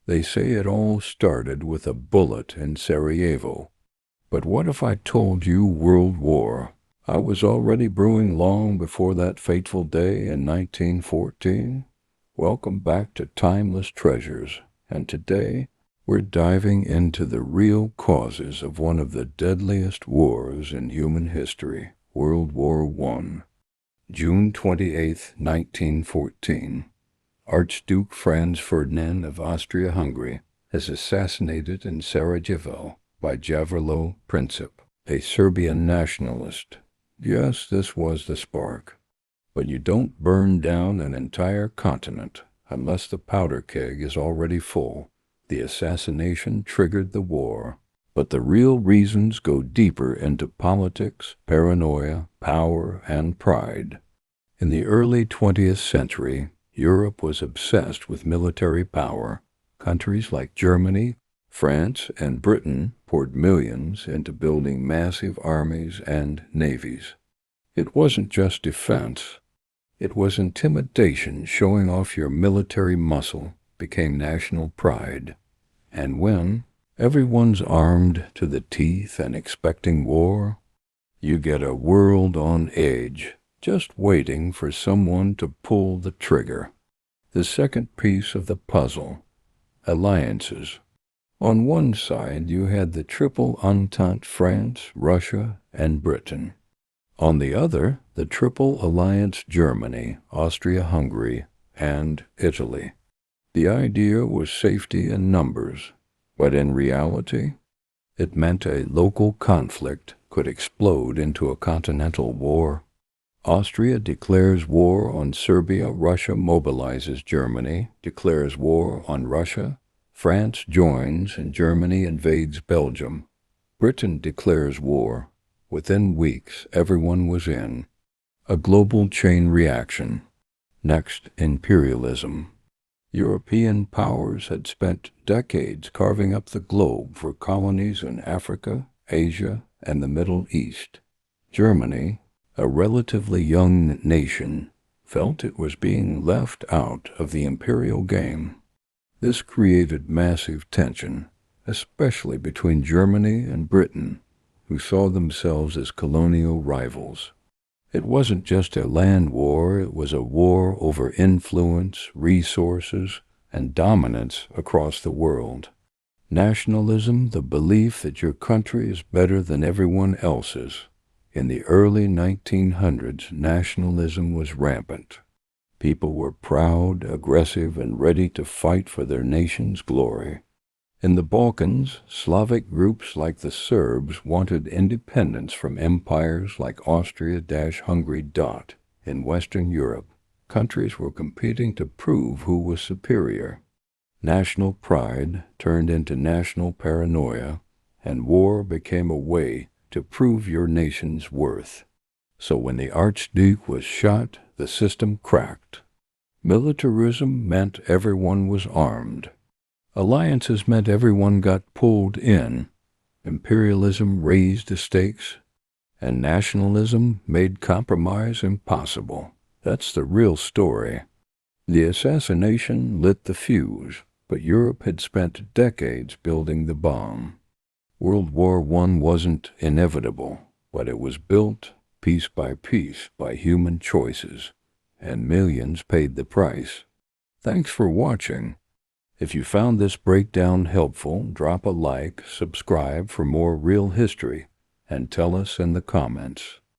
They say it all started with a bullet in Sarajevo. But what if I told you World War? I was already brewing long before that fateful day in 1914. Welcome back to Timeless Treasures, and today we're diving into the real causes of one of the deadliest wars in human history, World War I. June 28, 1914. Archduke Franz Ferdinand of Austria-Hungary is assassinated in Sarajevo by Javrlo Princip, a Serbian nationalist. Yes, this was the spark. But you don't burn down an entire continent unless the powder keg is already full. The assassination triggered the war. But the real reasons go deeper into politics, paranoia, power, and pride. In the early 20th century, Europe was obsessed with military power. Countries like Germany, France, and Britain poured millions into building massive armies and navies. It wasn't just defense. It was intimidation. Showing off your military muscle became national pride. And when everyone's armed to the teeth and expecting war, you get a world on edge, just waiting for someone to pull the trigger. The second piece of the puzzle: alliances. On one side, you had the Triple Entente: France, Russia, and Britain. On the other, the Triple Alliance: Germany, Austria-Hungary, and Italy. The idea was safety in numbers, but in reality, it meant a local conflict could explode into a continental war. Austria declares war on Serbia. Russia mobilizes Germany, declares war on Russia. France joins, and Germany invades Belgium. Britain declares war. Within weeks, everyone was in. A global chain reaction. Next, imperialism. European powers had spent decades carving up the globe for colonies in Africa, Asia, and the Middle East. Germany, a relatively young nation, felt it was being left out of the imperial game. This created massive tension, especially between Germany and Britain, who saw themselves as colonial rivals. It wasn't just a land war, it was a war over influence, resources, and dominance across the world. Nationalism, the belief that your country is better than everyone else's. In the early 1900s, nationalism was rampant. People were proud, aggressive, and ready to fight for their nation's glory. In the Balkans, Slavic groups like the Serbs wanted independence from empires like Austria-Hungary. In Western Europe, countries were competing to prove who was superior. National pride turned into national paranoia, and war became a way to prove your nation's worth. So when the Archduke was shot, the system cracked. Militarism meant everyone was armed. Alliances meant everyone got pulled in. Imperialism raised the stakes, and nationalism made compromise impossible. That's the real story. The assassination lit the fuse, but Europe had spent decades building the bomb. World War I wasn't inevitable, but it was built piece by piece by human choices, and millions paid the price. Thanks for watching. If you found this breakdown helpful, drop a like, subscribe for more real history, and tell us in the comments.